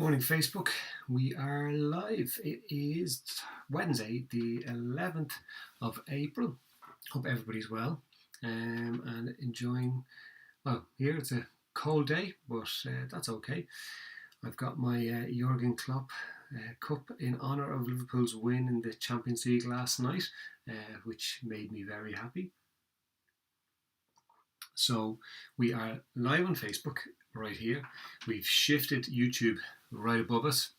Morning, Facebook. We are live. It is Wednesday, the 11th of April. Hope everybody's well and enjoying. Well, here it's a cold day, but that's okay. I've got my Jurgen Klopp cup in honour of Liverpool's win in the Champions League last night, which made me very happy. So we are live on Facebook right here. We've shifted YouTube right above us,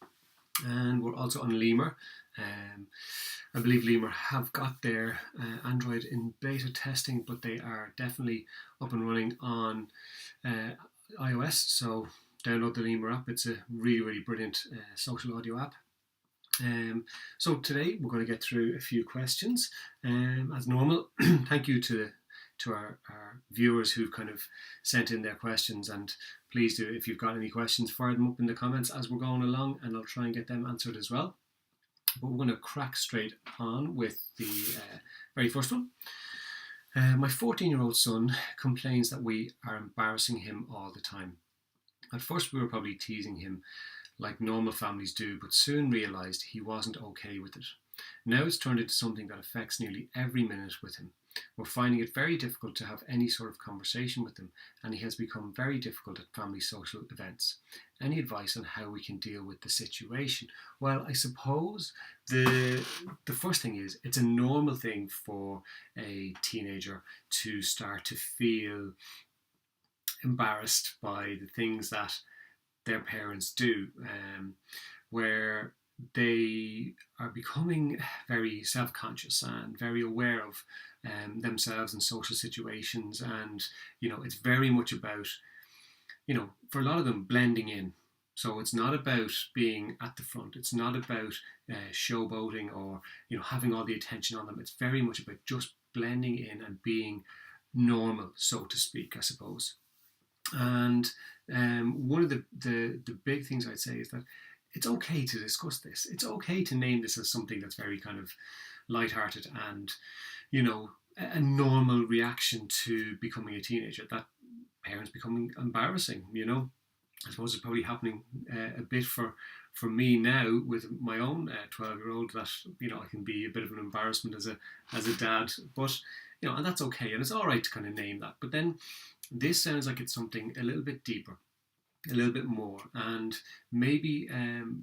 and we're also on Lemur. I believe Lemur have got their Android in beta testing, but they are definitely up and running on iOS. So download the Lemur app. It's a really brilliant social audio app. So today we're going to get through a few questions. As normal, thank you to our viewers who've kind of sent in their questions, and please do, if you've got any questions, fire them up in the comments as we're going along, and I'll try and get them answered as well. But we're going to crack straight on with the very first one. My 14-year-old son complains that we are embarrassing him all the time. At first we were probably teasing him like normal families do, but soon realised he wasn't okay with it. Now it's turned into something that affects nearly every minute with him. We're finding it very difficult to have any sort of conversation with him, and he has become very difficult at family social events. Any advice on how we can deal with the situation? Well, I suppose the first thing is, it's a normal thing for a teenager to start to feel embarrassed by the things that their parents do, where they are becoming very self-conscious and very aware of themselves and social situations, and it's very much about, for a lot of them, blending in. So it's not about being at the front, it's not about showboating or having all the attention on them. It's very much about just blending in and being normal, so to speak, I suppose. And one of the big things I'd say is that it's okay to discuss this. It's okay to name this as something that's very kind of lighthearted and, a normal reaction to becoming a teenager, that parents becoming embarrassing, I suppose it's probably happening a bit for me now with my own 12-year-old, that, I can be a bit of an embarrassment as a dad, but, and that's okay. And it's all right to kind of name that. But then this sounds like it's something a little bit deeper, a little bit more, and maybe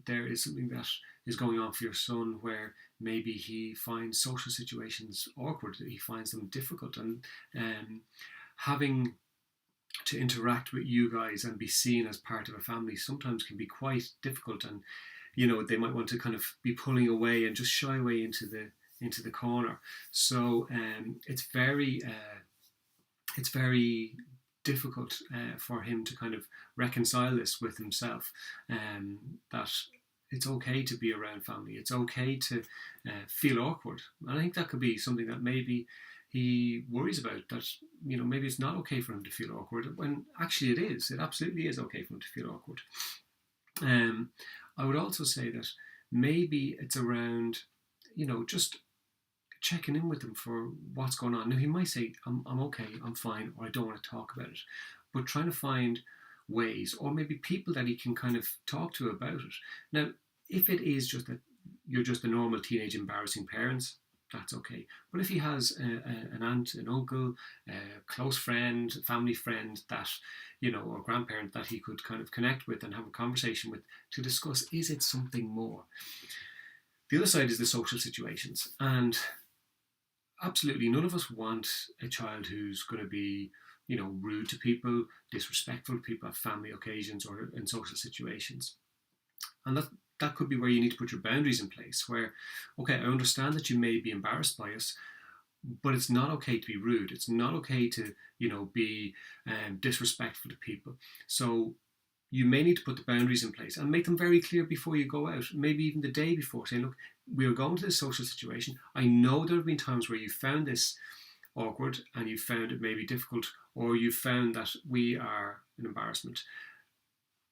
there is something that is going on for your son where maybe he finds social situations awkward, he finds them difficult, and having to interact with you guys and be seen as part of a family sometimes can be quite difficult, and they might want to kind of be pulling away and just shy away into the corner. So it's very difficult for him to kind of reconcile this with himself, that it's okay to be around family, it's okay to feel awkward. And I think that could be something that maybe he worries about, that maybe it's not okay for him to feel awkward, when actually it absolutely is okay for him to feel awkward. I would also say that maybe it's around just checking in with him for what's going on. Now, he might say, I'm okay, I'm fine, or I don't want to talk about it. But trying to find ways, or maybe people that he can kind of talk to about it. Now, if it is just that you're just a normal teenage embarrassing parents, that's okay. But if he has an aunt, an uncle, a close friend, family friend that, or grandparent that he could kind of connect with and have a conversation with to discuss, is it something more? The other side is the social situations, and absolutely none of us want a child who's going to be, rude to people, disrespectful to people at family occasions or in social situations. And that could be where you need to put your boundaries in place, where, okay, I understand that you may be embarrassed by us, but it's not okay to be rude. It's not okay to, be disrespectful to people. So you may need to put the boundaries in place and make them very clear before you go out, maybe even the day before, saying, look, we are going to this social situation. I know there have been times where you found this awkward and you found it maybe difficult, or you found that we are an embarrassment.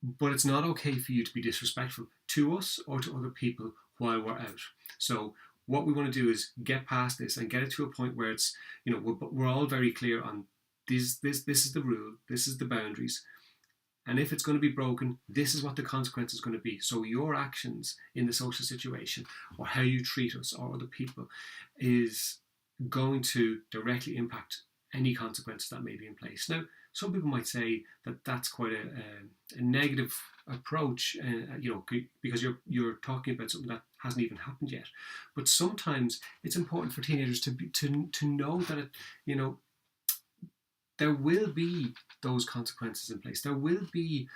But it's not okay for you to be disrespectful to us or to other people while we're out. So what we want to do is get past this and get it to a point where it's, we're all very clear on this is the rule, this is the boundaries. And if it's going to be broken, this is what the consequence is going to be. So your actions in the social situation, or how you treat us or other people, is going to directly impact any consequences that may be in place. Now, some people might say that that's quite a negative approach, because you're talking about something that hasn't even happened yet. But sometimes it's important for teenagers to know that there will be those consequences in place. There will be,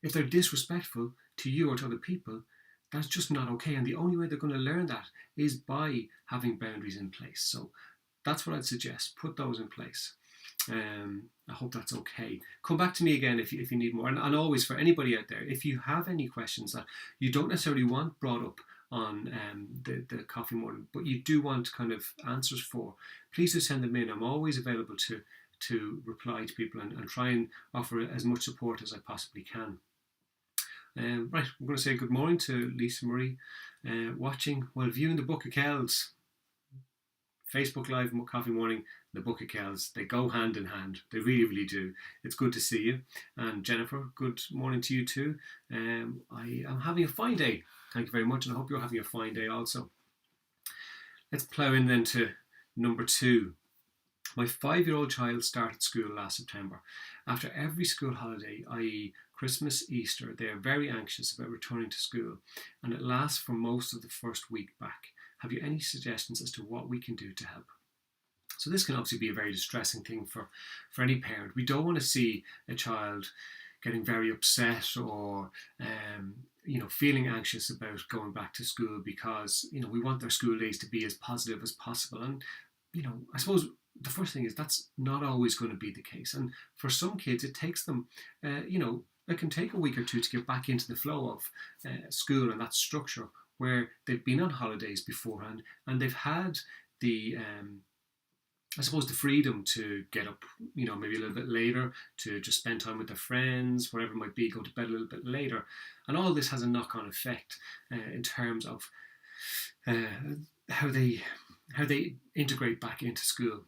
if they're disrespectful to you or to other people, that's just not okay. And the only way they're going to learn that is by having boundaries in place. So that's what I'd suggest. Put those in place. I hope that's okay. Come back to me again if you need more. And always, for anybody out there, if you have any questions that you don't necessarily want brought up on the coffee morning, but you do want kind of answers for, please do send them in. I'm always available to reply to people and try and offer as much support as I possibly can. Right, I'm going to say good morning to Lisa Marie, watching while viewing the Book of Kells. Facebook Live Coffee Morning, the Book of Kells, they go hand in hand. They really, really do. It's good to see you. And Jennifer, good morning to you too. I am having a fine day. Thank you very much, and I hope you're having a fine day also. Let's plough in then to number 2. My 5-year-old child started school last September. After every school holiday, i.e. Christmas, Easter, they are very anxious about returning to school, and it lasts for most of the first week back. Have you any suggestions as to what we can do to help? So this can obviously be a very distressing thing for any parent. We don't want to see a child getting very upset or feeling anxious about going back to school, because we want their school days to be as positive as possible. And I suppose the first thing is that's not always going to be the case. And for some kids, it takes them, it can take a week or two to get back into the flow of school and that structure, where they've been on holidays beforehand and they've had the the freedom to get up, maybe a little bit later, to just spend time with their friends, whatever it might be, go to bed a little bit later. And all this has a knock-on effect in terms of how they integrate back into school.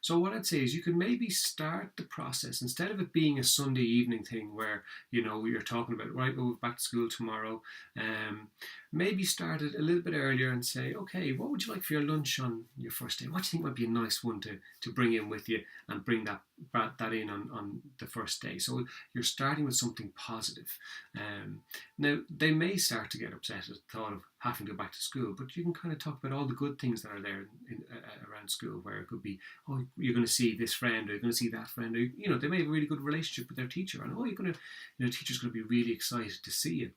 So what I'd say is you can maybe start the process, instead of it being a Sunday evening thing where you're talking about, right, we'll go back to school tomorrow. Maybe start it a little bit earlier and say, okay, what would you like for your lunch on your first day? What do you think might be a nice one to bring in with you, and bring that in on the first day? So you're starting with something positive. Now they may start to get upset at the thought of having to go back to school, but you can kind of talk about all the good things that are there around school, where it could be, oh, you're going to see this friend, or you're going to see that friend, or they may have a really good relationship with their teacher, and teacher's going to be really excited to see you.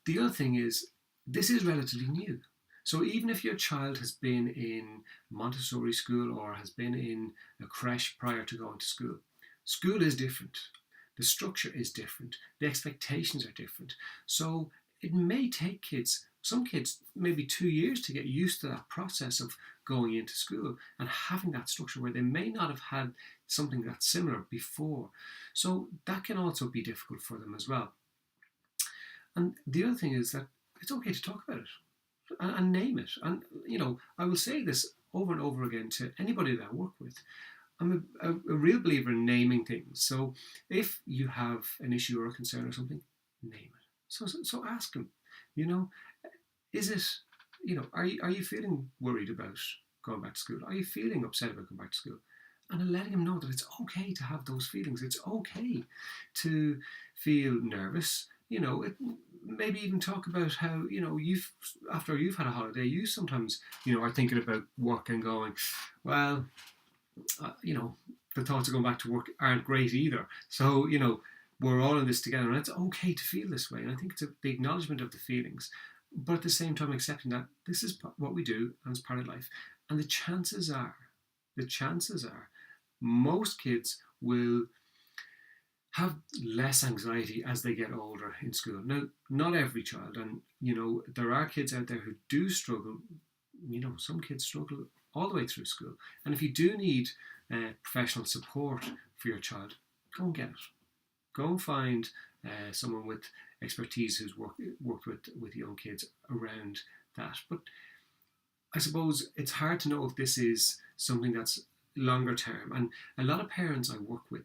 The other thing is, this is relatively new. So even if your child has been in Montessori school or has been in a creche prior to going to school, school is different. The structure is different. The expectations are different. So it may take some kids, maybe 2 years to get used to that process of going into school and having that structure, where they may not have had something that's similar before. So that can also be difficult for them as well. And the other thing is that it's okay to talk about it and name it. And, I will say this over and over again to anybody that I work with. I'm a real believer in naming things. So if you have an issue or a concern or something, name it. So ask them, is it, are you feeling worried about going back to school? Are you feeling upset about going back to school? And then letting them know that it's okay to have those feelings. It's okay to feel nervous. Maybe even talk about how, after you've had a holiday, you sometimes, are thinking about work and going, well, the thoughts of going back to work aren't great either. So, we're all in this together, and it's okay to feel this way. And I think it's the acknowledgement of the feelings, but at the same time accepting that this is what we do and it's part of life. And the chances are most kids will have less anxiety as they get older in school. Now, not every child, and there are kids out there who do struggle. Some kids struggle all the way through school. And if you do need professional support for your child, go and get it. Go and find someone with expertise who's worked with young kids around that. But I suppose it's hard to know if this is something that's longer term. And a lot of parents I work with,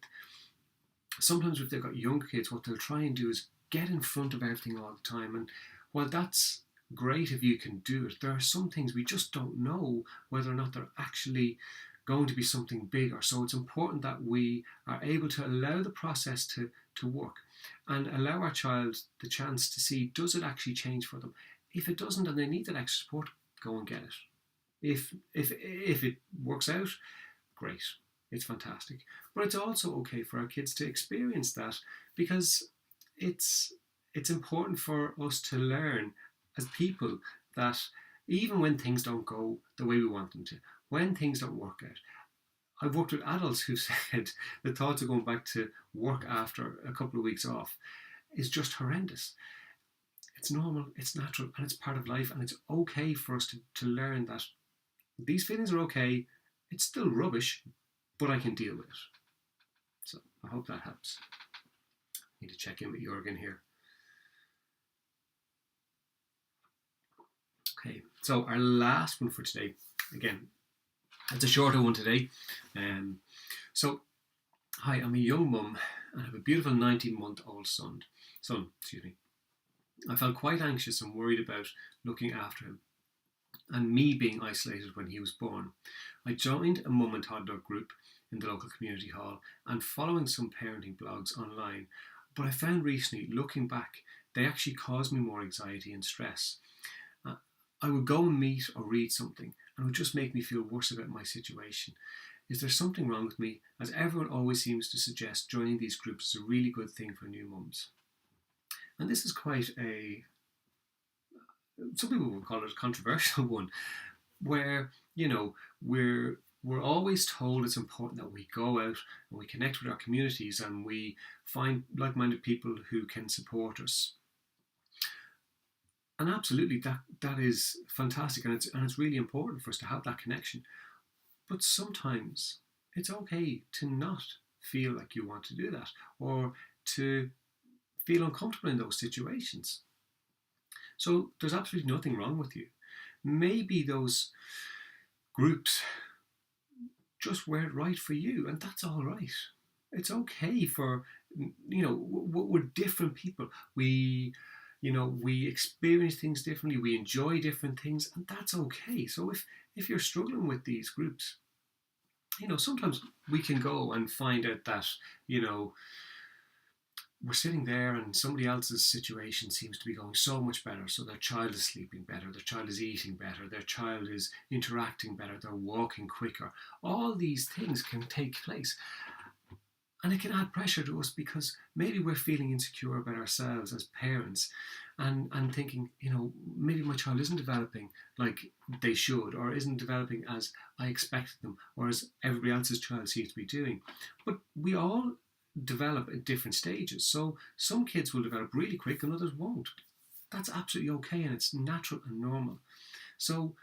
sometimes if they've got younger kids, what they'll try and do is get in front of everything all the time. And while that's great if you can do it, there are some things we just don't know whether or not they're actually going to be something bigger. So it's important that we are able to allow the process to work and allow our child the chance to see, does it actually change for them? If it doesn't and they need that extra support, go and get it. If it works out, great. It's fantastic. But it's also okay for our kids to experience that, because it's important for us to learn as people that even when things don't go the way we want them to, when things don't work out. I've worked with adults who said the thoughts of going back to work after a couple of weeks off is just horrendous. It's normal, it's natural, and it's part of life, and it's okay for us to learn that these feelings are okay. It's still rubbish, but I can deal with it. So I hope that helps. I need to check in with Jürgen here. Okay, so our last one for today, again, it's a shorter one today. So, hi, I'm a young mum and I have a beautiful 19-month-old son. I felt quite anxious and worried about looking after him and me being isolated when he was born. I joined a mum and toddler group in the local community hall and following some parenting blogs online, but I found recently, looking back, they actually caused me more anxiety and stress. I would go and meet or read something and it would just make me feel worse about my situation. Is there something wrong with me, as everyone always seems to suggest joining these groups is a really good thing for new mums? And this is quite some people would call it a controversial one, where, we're always told it's important that we go out and we connect with our communities and we find like-minded people who can support us. And absolutely, that is fantastic, and it's really important for us to have that connection. But sometimes it's okay to not feel like you want to do that, or to feel uncomfortable in those situations. So there's absolutely nothing wrong with you. Maybe those groups just weren't right for you, and that's all right. It's okay for, we're different people. We experience things differently, we enjoy different things, and that's okay. So if you're struggling with these groups, sometimes we can go and find out that, we're sitting there and somebody else's situation seems to be going so much better. So their child is sleeping better, their child is eating better, their child is interacting better, they're walking quicker. All these things can take place. And it can add pressure to us because maybe we're feeling insecure about ourselves as parents and thinking, maybe my child isn't developing like they should, or isn't developing as I expected them, or as everybody else's child seems to be doing. But we all develop at different stages. So some kids will develop really quick and others won't. That's absolutely okay, and it's natural and normal. So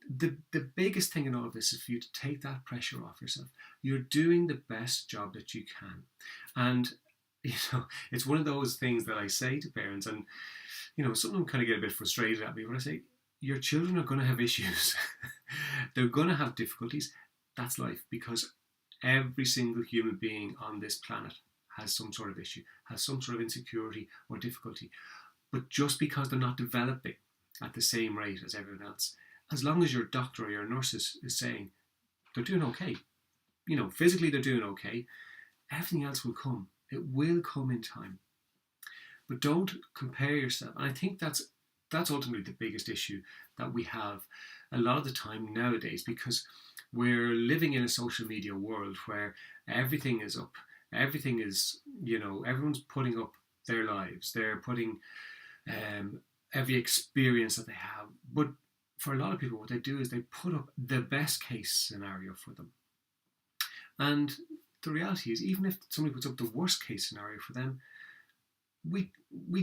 the biggest thing in all of this is for you to take that pressure off yourself. You're doing the best job that you can. And, it's one of those things that I say to parents, and, some of them kind of get a bit frustrated at me when I say, your children are going to have issues. They're going to have difficulties. That's life, because every single human being on this planet has some sort of issue, has some sort of insecurity or difficulty. But just because they're not developing at the same rate as everyone else, as long as your doctor or your nurse is saying they're doing okay, physically they're doing okay, everything else will come. It will come in time. But don't compare yourself. And I think that's ultimately the biggest issue that we have a lot of the time nowadays, because we're living in a social media world where everything is up. Everything is, everyone's putting up their lives. They're putting every experience that they have. But for a lot of people, what they do is they put up the best case scenario for them. And the reality is, even if somebody puts up the worst case scenario for them, we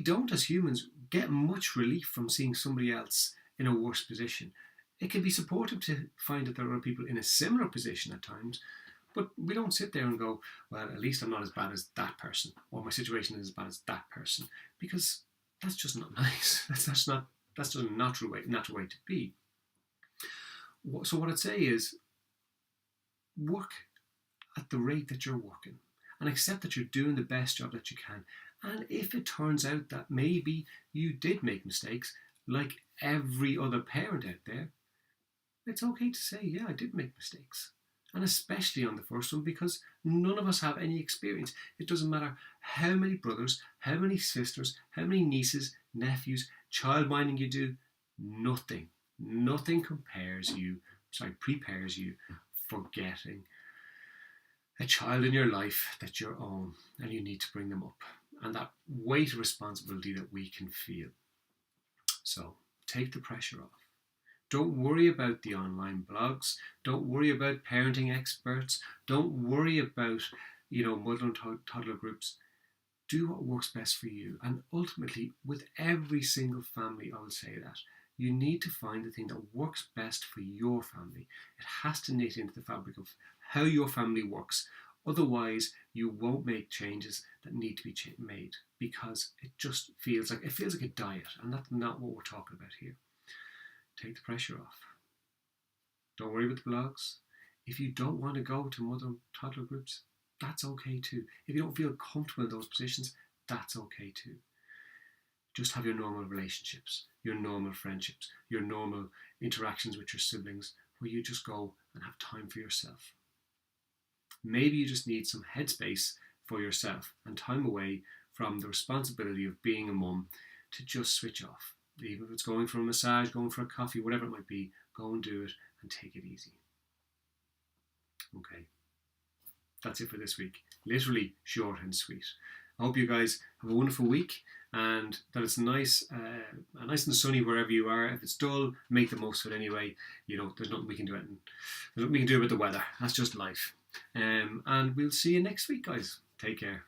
don't, as humans, get much relief from seeing somebody else in a worse position. It can be supportive to find that there are people in a similar position at times, but we don't sit there and go, well, at least I'm not as bad as that person, or my situation is as bad as that person, because that's just not nice. That's just a natural way to be. So what I'd say is, work at the rate that you're working and accept that you're doing the best job that you can. And if it turns out that maybe you did make mistakes, like every other parent out there, it's okay to say, yeah, I did make mistakes. And especially on the first one, because none of us have any experience. It doesn't matter how many brothers, how many sisters, how many nieces, nephews, child minding you do, nothing prepares you for getting a child in your life that's your own, and you need to bring them up. And that weight of responsibility that we can feel. So take the pressure off. Don't worry about the online blogs. Don't worry about parenting experts. Don't worry about, mother and toddler groups. Do what works best for you. And ultimately, with every single family, I would say that you need to find the thing that works best for your family. It has to knit into the fabric of how your family works. Otherwise, you won't make changes that need to be made, because it just feels like a diet, and that's not what we're talking about here. Take the pressure off. Don't worry about the blogs. If you don't want to go to mother and toddler groups, that's okay too. If you don't feel comfortable in those positions, that's okay too. Just have your normal relationships, your normal friendships, your normal interactions with your siblings, where you just go and have time for yourself. Maybe you just need some headspace for yourself and time away from the responsibility of being a mum, to just switch off. Even if it's going for a massage, going for a coffee, whatever it might be, go and do it and take it easy. Okay, that's it for this week. Literally short and sweet. I hope you guys have a wonderful week, and that it's nice and sunny wherever you are. If it's dull, make the most of it anyway. There's nothing we can do. There's nothing we can do about the weather. That's just life. And we'll see you next week, guys. Take care.